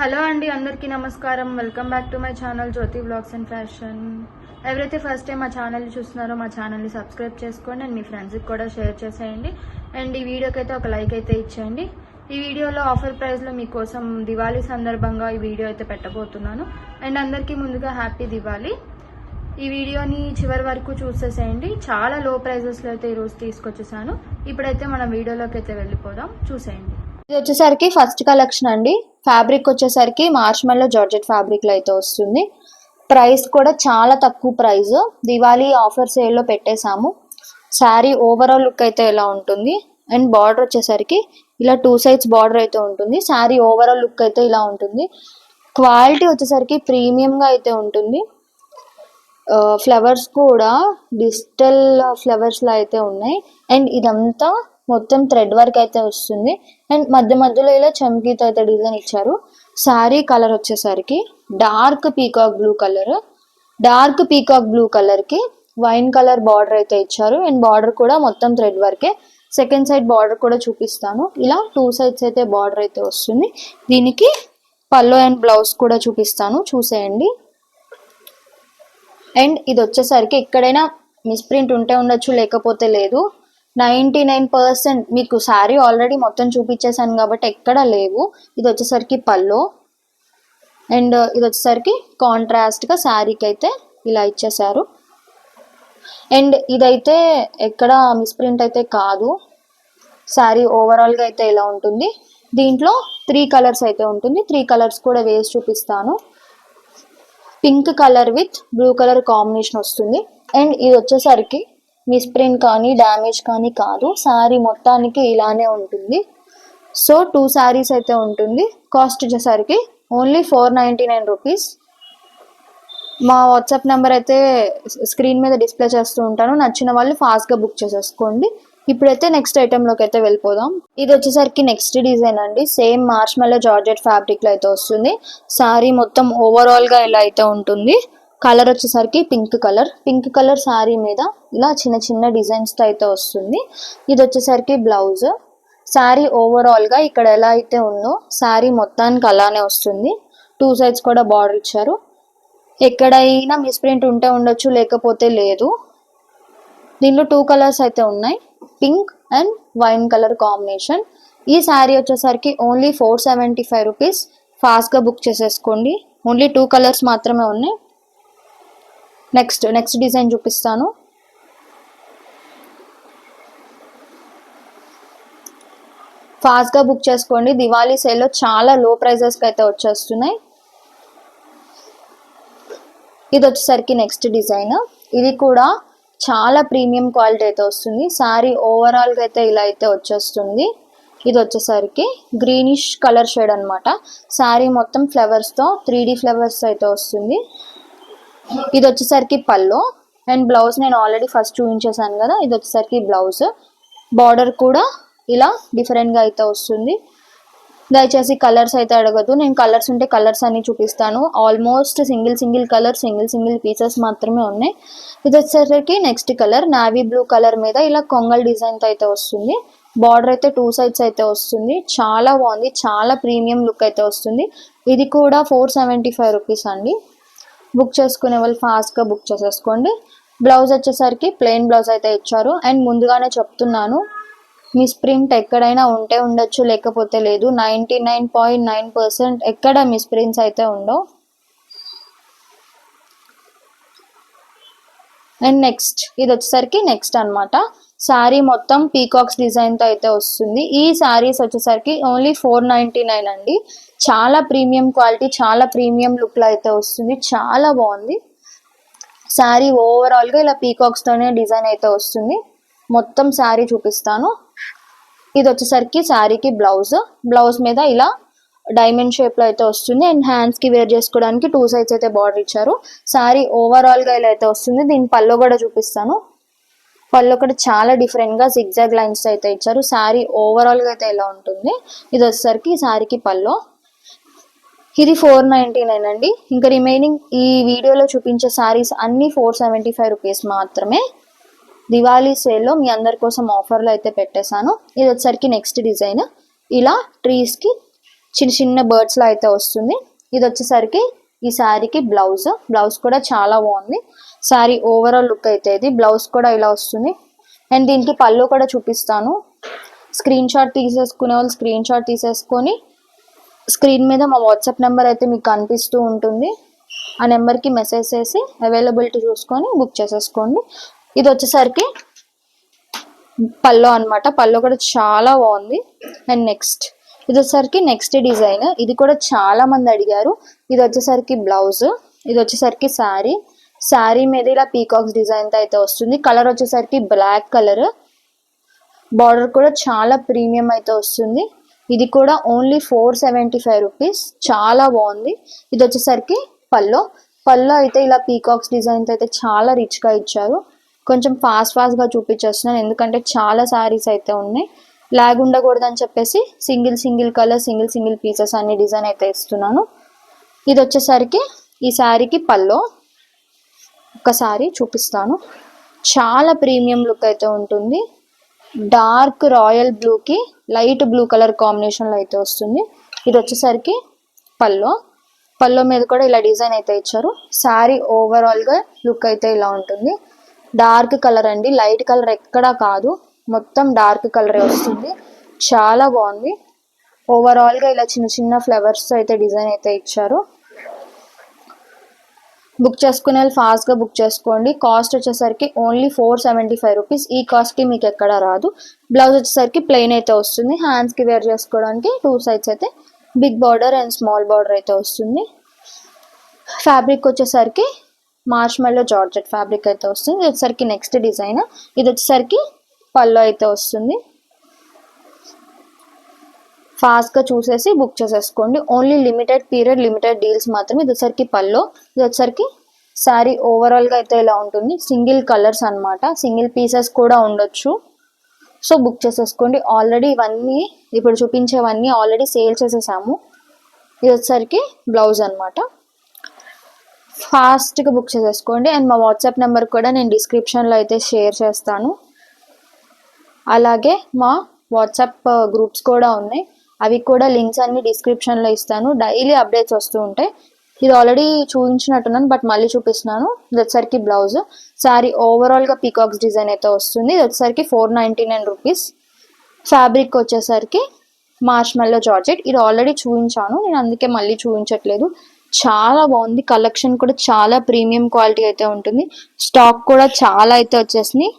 Hello అండి, అందరికీ నమస్కారం. Welcome back to my channel Jyothi vlogs and fashion. ఎవరైతే ఫస్ట్ టైం మా ఛానల్ని చూస్తున్నారో మా ఛానల్ని సబ్స్క్రైబ్ చేసుకోండి అండ్ మీ ఫ్రెండ్స్కి కూడా షేర్ చేసేయండి. అండ్ ఈ వీడియోకి అయితే ఒక లైక్ అయితే ఇచ్చేయండి. ఈ వీడియోలో ఆఫర్ ప్రైస్లో మీకోసం దివాళీ సందర్భంగా ఈ వీడియో అయితే పెట్టబోతున్నాను. అండ్ అందరికీ ముందుగా హ్యాపీ దివాళీ. ఈ వీడియోని చివరి వరకు చూసేసేయండి. చాలా లో ప్రైజెస్లో అయితే ఈరోజు తీసుకొచ్చేసాను. ఇప్పుడైతే మనం వీడియోలోకి అయితే వెళ్ళిపోదాం, చూసేయండి. ఇది వచ్చేసరికి ఫస్ట్ కలెక్షన్ అండి. ఫ్యాబ్రిక్ వచ్చేసరికి మార్ష్మెల్లో జార్జెట్ ఫ్యాబ్రిక్లో అయితే వస్తుంది. ప్రైస్ కూడా చాలా తక్కువ ప్రైస్. దివాళీ ఆఫర్ సేల్లో పెట్టేశాము. శారీ ఓవరాల్ లుక్ అయితే ఎలా ఉంటుంది అండ్ బార్డర్ వచ్చేసరికి ఇలా 2 sides బార్డర్ అయితే ఉంటుంది. శారీ ఓవరాల్ లుక్ అయితే ఇలా ఉంటుంది. క్వాలిటీ వచ్చేసరికి ప్రీమియంగా అయితే ఉంటుంది. ఫ్లవర్స్ కూడా డిజిటల్ ఫ్లవర్స్లో అయితే ఉన్నాయి. అండ్ ఇదంతా మొత్తం థ్రెడ్ వర్క్ అయితే వస్తుంది. అండ్ మధ్య మధ్యలో ఇలా చమ్కీతో అయితే డిజైన్ ఇచ్చారు. శారీ కలర్ వచ్చేసరికి డార్క్ పీకాక్ బ్లూ కలర్కి వైన్ కలర్ బార్డర్ అయితే ఇచ్చారు. అండ్ బార్డర్ కూడా మొత్తం థ్రెడ్ వర్కే. సెకండ్ సైడ్ బార్డర్ కూడా చూపిస్తాను. ఇలా 2 sides అయితే బార్డర్ అయితే వస్తుంది. దీనికి పల్లో అండ్ బ్లౌజ్ కూడా చూపిస్తాను, చూసేయండి. అండ్ ఇది వచ్చేసరికి ఎక్కడైనా మిస్ప్రింట్ ఉంటే ఉండొచ్చు, లేకపోతే లేదు. 99% మీకు శారీ ఆల్రెడీ మొత్తం చూపించేసాను కాబట్టి ఎక్కడ లేవు. ఇది వచ్చేసరికి పల్లో అండ్ ఇది వచ్చేసరికి కాంట్రాస్ట్గా శారీకి అయితే ఇలా ఇచ్చేసారు. అండ్ ఇదైతే ఎక్కడ మిస్ప్రింట్ అయితే కాదు. శారీ ఓవరాల్గా అయితే ఇలా ఉంటుంది. దీంట్లో 3 కలర్స్ అయితే ఉంటుంది. 3 కలర్స్ కూడా వేసి చూపిస్తాను. Pink colour with blue colour combination వస్తుంది. అండ్ ఇది వచ్చేసరికి మిస్ప్రింట్ కానీ డ్యామేజ్ కానీ కాదు. శారీ మొత్తానికి ఇలానే ఉంటుంది. సో 2 శారీస్ అయితే ఉంటుంది. కాస్ట్ వచ్చేసరికి ఓన్లీ 499 రూపీస్. మా వాట్సాప్ నెంబర్ అయితే స్క్రీన్ మీద డిస్ప్లే చేస్తూ ఉంటాను. నచ్చిన వాళ్ళు ఫాస్ట్గా బుక్ చేసేసుకోండి. ఇప్పుడైతే నెక్స్ట్ ఐటెంలోకి అయితే వెళ్ళిపోదాం. ఇది వచ్చేసరికి నెక్స్ట్ డిజైన్ అండి. సేమ్ మార్ష్మెల్లో జార్జెట్ ఫ్యాబ్రిక్లో అయితే వస్తుంది. శారీ మొత్తం ఓవరాల్గా ఇలా అయితే ఉంటుంది. కలర్ వచ్చేసరికి పింక్ కలర్ శారీ మీద ఇలా చిన్న చిన్న డిజైన్స్తో అయితే వస్తుంది. ఇది వచ్చేసరికి బ్లౌజ్. శారీ ఓవరాల్గా ఇక్కడ ఎలా అయితే ఉందో శారీ మొత్తానికి అలానే వస్తుంది. 2 sides కూడా బార్డర్ ఇచ్చారు. ఎక్కడైనా మిస్ప్రింట్ ఉంటే ఉండొచ్చు, లేకపోతే లేదు. దీనిలో 2 కలర్స్ అయితే ఉన్నాయి, pink and wine colour combination. ఈ శారీ వచ్చేసరికి ఓన్లీ 475 రూపీస్. ఫాస్ట్గా బుక్ చేసేసుకోండి. ఓన్లీ 2 కలర్స్ మాత్రమే ఉన్నాయి. నెక్స్ట్ డిజైన్ చూపిస్తాను. ఫాస్ట్గా బుక్ చేసుకోండి. దివాళీ సేల్లో చాలా లో ప్రైజెస్కి అయితే వచ్చేస్తున్నాయి. ఇది వచ్చేసరికి నెక్స్ట్ డిజైన్. ఇది కూడా చాలా ప్రీమియం క్వాలిటీ అయితే వస్తుంది. శారీ ఓవరాల్గా అయితే ఇలా అయితే వచ్చేస్తుంది. ఇది వచ్చేసరికి గ్రీనిష్ కలర్ షేడ్ అనమాట. శారీ మొత్తం ఫ్లవర్స్తో 3D ఫ్లవర్స్ అయితే వస్తుంది. ఇది వచ్చేసరికి పల్లో అండ్ బ్లౌజ్ నేను ఆల్రెడీ ఫస్ట్ చూపించేసాను కదా. ఇది వచ్చేసరికి బ్లౌజ్. బార్డర్ కూడా ఇలా డిఫరెంట్గా అయితే వస్తుంది. దయచేసి కలర్స్ అయితే అడగదు. నేను కలర్స్ ఉంటే కలర్స్ అన్ని చూపిస్తాను. Almost single colour single pieces మాత్రమే ఉన్నాయి. ఇది వచ్చేసరికి next colour navy blue colour మీద ఇలా కొంగల్ డిజైన్తో అయితే వస్తుంది. బార్డర్ అయితే 2 sides అయితే వస్తుంది. చాలా బాగుంది. చాలా ప్రీమియం లుక్ అయితే వస్తుంది. ఇది కూడా 475 రూపీస్ అండి. బుక్ చేసుకునే వాళ్ళు ఫాస్ట్గా బుక్ చేసేసుకోండి. బ్లౌజ్ వచ్చేసరికి ప్లెయిన్ బ్లౌజ్ అయితే ఇచ్చారు. అండ్ ముందుగానే చెప్తున్నాను, మిస్ప్రింట్ ఎక్కడైనా ఉంటే ఉండొచ్చు, లేకపోతే లేదు. 99.9% ఎక్కడ మిస్ప్రింట్స్ అయితే ఉండవు. అండ్ నెక్స్ట్ ఇది వచ్చేసరికి నెక్స్ట్ అనమాట. శారీ మొత్తం పీకాక్స్ డిజైన్తో అయితే వస్తుంది. ఈ శారీస్ వచ్చేసరికి ఓన్లీ 499 అండి. చాలా ప్రీమియం క్వాలిటీ, చాలా ప్రీమియం లుక్లో అయితే వస్తుంది. చాలా బాగుంది. శారీ ఓవరాల్గా ఇలా పీకాక్స్తోనే డిజైన్ అయితే వస్తుంది. మొత్తం శారీ చూపిస్తాను. ఇది వచ్చేసరికి శారీకి బ్లౌజ్ మీద ఇలా డైమండ్ షేప్లో అయితే వస్తుంది. అండ్ హ్యాండ్స్కి వేర్ చేసుకోవడానికి 2 sides అయితే బార్డర్ ఇచ్చారు. శారీ ఓవరాల్గా ఇలా అయితే వస్తుంది. దీని పల్లో కూడా చూపిస్తాను. పళ్ళు కూడా చాలా డిఫరెంట్గా జిగ్జాగ్ లైన్స్ అయితే ఇచ్చారు. శారీ ఓవరాల్గా అయితే ఇలా ఉంటుంది. ఇది వచ్చేసరికి శారీకి పల్లో. ఇది 499 అండి. ఇంకా రిమైనింగ్ ఈ వీడియోలో చూపించే శారీస్ అన్నీ 475 రూపీస్ మాత్రమే. దివాళీ సేల్లో మీ అందరి కోసం ఆఫర్లో అయితే పెట్టేశాను. ఇది వచ్చేసరికి నెక్స్ట్ డిజైన్. ఇలా ట్రీస్కి చిన్న చిన్న బర్డ్స్ లా అయితే వస్తుంది. ఇది వచ్చేసరికి ఈ శారీకి బ్లౌజ్ కూడా చాలా బాగుంది. శారీ ఓవరాల్ లుక్ అయితే ఇది. బ్లౌజ్ కూడా ఇలా వస్తుంది. అండ్ దీనికి పళ్ళు కూడా చూపిస్తాను. స్క్రీన్ షాట్ తీసేసుకునే వాళ్ళు స్క్రీన్ షాట్ తీసేసుకొని స్క్రీన్ మీద మా వాట్సాప్ నెంబర్ అయితే మీకు కనిపిస్తూ ఉంటుంది. ఆ నెంబర్కి మెసేజ్ చేసి అవైలబిలిటీ చూసుకొని బుక్ చేసేసుకోండి. ఇది వచ్చేసరికి పళ్ళు అనమాట. పళ్ళు కూడా చాలా బాగుంది. అండ్ ఇది వచ్చేసరికి నెక్స్ట్ డిజైన్. ఇది కూడా చాలా మంది అడిగారు. ఇది వచ్చేసరికి బ్లౌజ్, ఇది వచ్చేసరికి శారీ మీద ఇలా పీకాక్స్ డిజైన్ తో అయితే వస్తుంది. కలర్ వచ్చేసరికి బ్లాక్ కలర్. బార్డర్ కూడా చాలా ప్రీమియం అయితే వస్తుంది. ఇది కూడా ఓన్లీ 475 రూపీస్. చాలా బాగుంది. ఇది వచ్చేసరికి పళ్ళు అయితే ఇలా పీకాక్స్ డిజైన్ తో అయితే చాలా రిచ్ గా ఇచ్చారు. కొంచెం ఫాస్ట్ గా చూపించేస్తున్నాను ఎందుకంటే చాలా శారీస్ అయితే ఉన్నాయి. లాగ్ ఉండకూడదని చెప్పేసి సింగిల్ కలర్ సింగిల్ పీసెస్ అన్ని డిజైన్ అయితే ఇస్తున్నాను. ఇది వచ్చేసరికి ఈ శారీకి పళ్ళు. ఒకసారి చూపిస్తాను. చాలా ప్రీమియం లుక్ అయితే ఉంటుంది. డార్క్ రాయల్ బ్లూకి లైట్ బ్లూ కలర్ కాంబినేషన్లో అయితే వస్తుంది. ఇది వచ్చేసరికి పళ్ళు మీద కూడా ఇలా డిజైన్ అయితే ఇచ్చారు. శారీ ఓవరాల్గా లుక్ అయితే ఇలా ఉంటుంది. డార్క్ కలర్ అండి, లైట్ కలర్ ఎక్కడా కాదు, మొత్తం డార్క్ కలరే వస్తుంది. చాలా బాగుంది. ఓవరాల్గా ఇలా చిన్న చిన్న ఫ్లవర్స్ అయితే డిజైన్ అయితే ఇచ్చారు. బుక్ చేసుకునే వాళ్ళు ఫాస్ట్గా బుక్ చేసుకోండి. కాస్ట్ వచ్చేసరికి ఓన్లీ 475 రూపీస్. ఈ కాస్ట్కి మీకు ఎక్కడ రాదు. బ్లౌజ్ వచ్చేసరికి ప్లెయిన్ అయితే వస్తుంది. హ్యాండ్స్కి వేర్ చేసుకోవడానికి 2 సైడ్స్ అయితే big border and small border అయితే వస్తుంది. ఫ్యాబ్రిక్ వచ్చేసరికి మార్ష్మెల్లో జార్జెట్ ఫ్యాబ్రిక్ అయితే వస్తుంది. ఇది వచ్చేసరికి నెక్స్ట్ డిజైన్. ఇది వచ్చేసరికి పళ్ళు అయితే వస్తుంది. ఫాస్ట్గా చూసేసి బుక్ చేసేసుకోండి. Only limited period limited deals మాత్రమే. ఇది వచ్చేసరికి పళ్ళు. ఇది వచ్చేసరికి శారీ ఓవరాల్గా అయితే ఇలా ఉంటుంది. సింగిల్ కలర్స్ అనమాట, సింగిల్ పీసెస్ కూడా ఉండొచ్చు. సో బుక్ చేసేసుకోండి. ఆల్రెడీ ఇవన్నీ ఇప్పుడు చూపించేవన్నీ ఆల్రెడీ సేల్ చేసేసాము. ఇది వచ్చేసరికి బ్లౌజ్ అనమాట. ఫాస్ట్గా బుక్ చేసేసుకోండి. అండ్ మా వాట్సాప్ నెంబర్ కూడా నేను డిస్క్రిప్షన్లో అయితే షేర్ చేస్తాను. అలాగే మా వాట్సాప్ గ్రూప్స్ కూడా ఉన్నాయి. అవి కూడా లింక్స్ అన్ని డిస్క్రిప్షన్లో ఇస్తాను. డైలీ అప్డేట్స్ వస్తూ ఉంటాయి. ఇది ఆల్రెడీ చూపించినట్టున్నాను బట్ మళ్ళీ చూపిస్తున్నాను. ఇది వచ్చేసరికి బ్లౌజ్. శారీ ఓవరాల్గా పీకాక్స్ డిజైన్ అయితే వస్తుంది. ఇది వచ్చేసరికి 499 రూపీస్. ఫ్యాబ్రిక్ వచ్చేసరికి మార్ష్మెల్లో జార్జెట్. ఇది ఆల్రెడీ చూపించాను నేను, అందుకే మళ్ళీ చూపించట్లేదు. చాలా బాగుంది. కలెక్షన్ కూడా చాలా ప్రీమియం క్వాలిటీ అయితే ఉంటుంది. స్టాక్ కూడా చాలా అయితే వచ్చేసింది.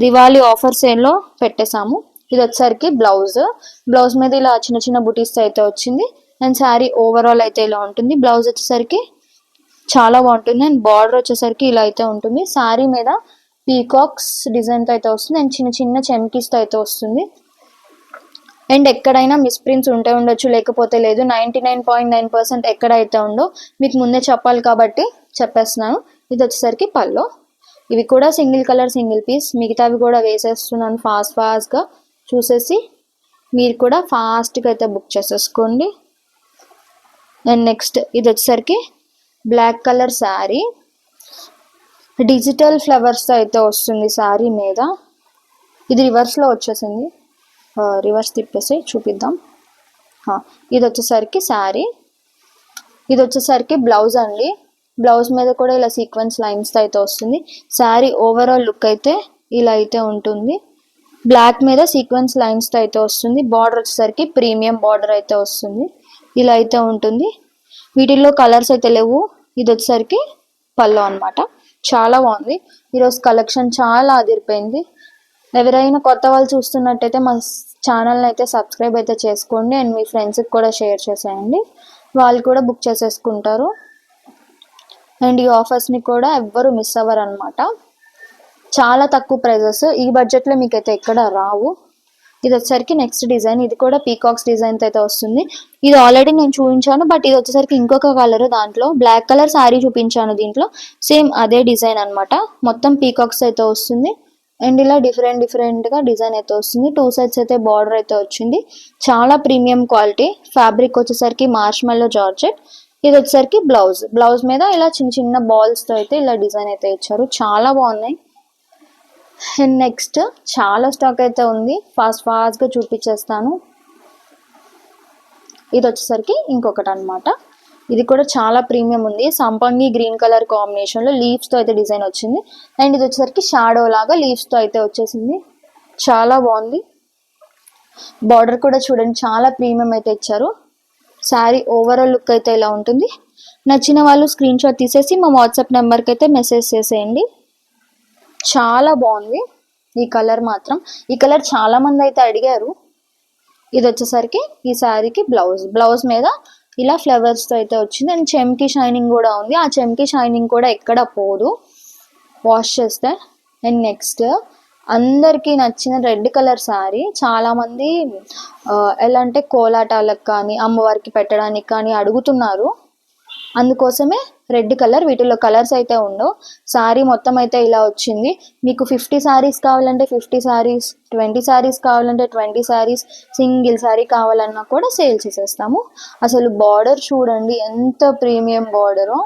దివాళీ ఆఫర్ సేల్లో పెట్టేశాము. ఇది వచ్చేసరికి బ్లౌజ్ మీద ఇలా చిన్న చిన్న బుటీస్ అయితే వచ్చింది. అండ్ శారీ ఓవరాల్ అయితే ఇలా ఉంటుంది. బ్లౌజ్ వచ్చేసరికి చాలా బాగుంటుంది. అండ్ బార్డర్ వచ్చేసరికి ఇలా అయితే ఉంటుంది. శారీ మీద పీకాక్స్ డిజైన్తో అయితే వస్తుంది. అండ్ చిన్న చిన్న చెమ్కీస్తో అయితే వస్తుంది. అండ్ ఎక్కడైనా మిస్ప్రింట్స్ ఉంటే ఉండొచ్చు, లేకపోతే లేదు. 99.9% ఎక్కడైతే ఉండో మీకు ముందే చెప్పాలి కాబట్టి చెప్పేస్తున్నాను. ఇది వచ్చేసరికి పళ్ళు. ఇవి కూడా సింగిల్ కలర్ సింగిల్ పీస్. మిగతావి కూడా వేసేస్తున్నాను ఫాస్ట్గా చూసేసి మీరు కూడా ఫాస్ట్గా అయితే బుక్ చేసేసుకోండి. అండ్ నెక్స్ట్ ఇది వచ్చేసరికి బ్లాక్ కలర్ శారీ. డిజిటల్ ఫ్లవర్స్తో అయితే వస్తుంది శారీ మీద. ఇది రివర్స్లో వచ్చేసింది. రివర్స్ తిప్పేసి చూపిద్దాం. ఇది వచ్చేసరికి శారీ. ఇది వచ్చేసరికి బ్లౌజ్ అండి. బ్లౌజ్ మీద కూడా ఇలా సీక్వెన్స్ లైన్స్తో అయితే వస్తుంది. శారీ ఓవరాల్ లుక్ అయితే ఇలా అయితే ఉంటుంది. బ్లాక్ మీద సీక్వెన్స్ లైన్స్తో అయితే వస్తుంది. బార్డర్ వచ్చేసరికి ప్రీమియం బార్డర్ అయితే వస్తుంది. ఇలా అయితే ఉంటుంది. వీటిల్లో కలర్స్ అయితే లేవు. ఇది వచ్చేసరికి పళ్ళు అనమాట. చాలా బాగుంది. ఈరోజు కలెక్షన్ చాలా అదిరిపోయింది. ఎవరైనా కొత్త వాళ్ళు చూస్తున్నట్టయితే మా ఛానల్ని అయితే సబ్స్క్రైబ్ అయితే చేసుకోండి. అండ్ మీ ఫ్రెండ్స్కి కూడా షేర్ చేసేయండి, వాళ్ళు కూడా బుక్ చేసేసుకుంటారు. అండ్ ఈ ఆఫర్స్ని కూడా ఎవ్వరు మిస్ అవ్వరు అనమాట. చాలా తక్కువ ప్రైజెస్. ఈ బడ్జెట్లో మీకు అయితే ఎక్కడ రావు. ఇది వచ్చేసరికి నెక్స్ట్ డిజైన్. ఇది కూడా పీకాక్స్ డిజైన్తో అయితే వస్తుంది. ఇది ఆల్రెడీ నేను చూపించాను బట్ ఇది వచ్చేసరికి ఇంకొక కలర్. దాంట్లో బ్లాక్ కలర్ శారీ చూపించాను, దీంట్లో సేమ్ అదే డిజైన్ అనమాట. మొత్తం పీకాక్స్ అయితే వస్తుంది. అండ్ ఇలా డిఫరెంట్గా డిజైన్ అయితే వస్తుంది. 2 సైడ్స్ అయితే బార్డర్ అయితే వచ్చింది. చాలా ప్రీమియం క్వాలిటీ. ఫ్యాబ్రిక్ వచ్చేసరికి మార్ష్మెల్లో జార్జెట్. ఇది వచ్చేసరికి బ్లౌజ్ మీద ఇలా చిన్న చిన్న బాల్స్తో అయితే ఇలా డిజైన్ అయితే ఇచ్చారు. చాలా బాగున్నాయి. అండ్ నెక్స్ట్ చాలా స్టాక్ అయితే ఉంది. ఫాస్ట్గా చూపించేస్తాను. ఇది వచ్చేసరికి ఇంకొకటి అనమాట. ఇది కూడా చాలా ప్రీమియం ఉంది. సంపంగి గ్రీన్ కలర్ కాంబినేషన్లో లీవ్స్తో అయితే డిజైన్ వచ్చింది. అండ్ ఇది వచ్చేసరికి షాడో లాగా లీవ్స్తో అయితే వచ్చేసింది. చాలా బాగుంది. బార్డర్ కూడా చూడండి చాలా ప్రీమియం అయితే ఇచ్చారు. శారీ ఓవరాల్ లుక్ అయితే ఇలా ఉంటుంది. నచ్చిన వాళ్ళు స్క్రీన్ షాట్ తీసేసి మా వాట్సాప్ నెంబర్కి అయితే మెసేజ్ చేసేయండి. చాలా బాగుంది ఈ కలర్ మాత్రం. ఈ కలర్ చాలా మంది అయితే అడిగారు. ఇది వచ్చేసరికి ఈ శారీకి బ్లౌజ్ మీద ఇలా ఫ్లవర్స్తో అయితే వచ్చింది. అండ్ చెమ్కి షైనింగ్ కూడా ఉంది. ఆ చెమ్కి షైనింగ్ కూడా ఎక్కడ పోదు వాష్ చేస్తే. అండ్ నెక్స్ట్ అందరికీ నచ్చిన రెడ్ కలర్ శారీ. చాలామంది ఎలా అంటే కోలాటాలకు కానీ అమ్మవారికి పెట్టడానికి కానీ అడుగుతున్నారు. అందుకోసమే రెడ్ కలర్. వీటిలో కలర్స్ అయితే ఉండవు. శారీ మొత్తం అయితే ఇలా వచ్చింది. మీకు 50 శారీస్ కావాలంటే 50 శారీస్, 20 శారీస్ కావాలంటే 20 శారీస్, సింగిల్ శారీ కావాలన్నా కూడా సేల్ చేసేస్తాము. అసలు బార్డర్ చూడండి ఎంత ప్రీమియం బార్డరో.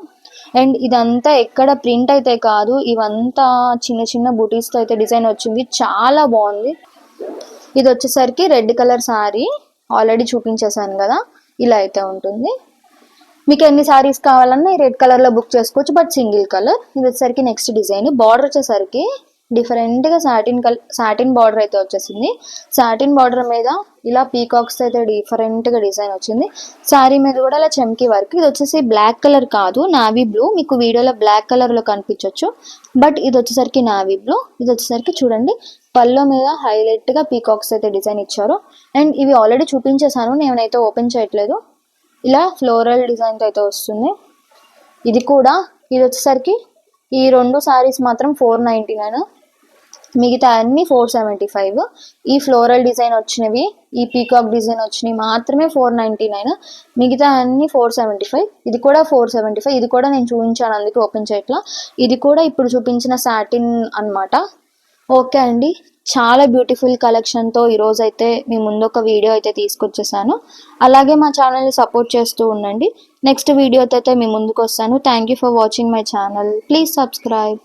అండ్ ఇదంతా ఎక్కడ ప్రింట్ అయితే కాదు, ఇవంతా చిన్న చిన్న బుటీస్తో అయితే డిజైన్ వచ్చింది. చాలా బాగుంది. ఇది వచ్చేసరికి రెడ్ కలర్ శారీ ఆల్రెడీ చూపించేశాను కదా, ఇలా అయితే ఉంటుంది. మీకు ఎన్ని శారీస్ కావాలన్నా ఈ రెడ్ కలర్లో బుక్ చేసుకోవచ్చు, బట్ సింగిల్ కలర్. ఇది వచ్చేసరికి నెక్స్ట్ డిజైన్. బార్డర్ వచ్చేసరికి డిఫరెంట్గా సాటిన్ బార్డర్ అయితే వచ్చేసింది. సాటిన్ బార్డర్ మీద ఇలా పీకాక్స్ అయితే డిఫరెంట్గా డిజైన్ వచ్చింది. శారీ మీద కూడా ఇలా చెమ్కి వర్క్. ఇది వచ్చేసి బ్లాక్ కలర్ కాదు, నావీ బ్లూ. మీకు వీడియోలో బ్లాక్ కలర్లో కనిపించవచ్చు, బట్ ఇది వచ్చేసరికి నావీ బ్లూ. ఇది వచ్చేసరికి చూడండి పల్లో మీద హైలైట్గా పీకాక్స్ అయితే డిజైన్ ఇచ్చారు. అండ్ ఇవి ఆల్రెడీ చూపించేశాను, నేనైతే ఓపెన్ చేయట్లేదు. ఇలా ఫ్లోరల్ డిజైన్తో అయితే వస్తుంది. ఇది వచ్చేసరికి ఈ 2 శారీస్ మాత్రం 499, మిగతా అన్ని 475. ఈ ఫ్లోరల్ డిజైన్ వచ్చినవి, ఈ పీకాక్ డిజైన్ వచ్చినవి మాత్రమే 499, మిగతా అన్ని 475. ఇది కూడా 475. ఇది కూడా నేను చూపించాను, అందుకే ఓపెన్ చేయట్లా. ఇది కూడా ఇప్పుడు చూపించిన సాటిన్ అన్నమాట. ఓకే అండి, చాలా బ్యూటిఫుల్ కలెక్షన్తో ఈరోజు అయితే మీ ముందు ఒక వీడియో అయితే తీసుకొచ్చేసాను. అలాగే మా ఛానల్ని సపోర్ట్ చేస్తూ ఉండండి. నెక్స్ట్ వీడియోతో అయితే మీ ముందుకు వస్తాను. Thank you for watching my channel. Please subscribe.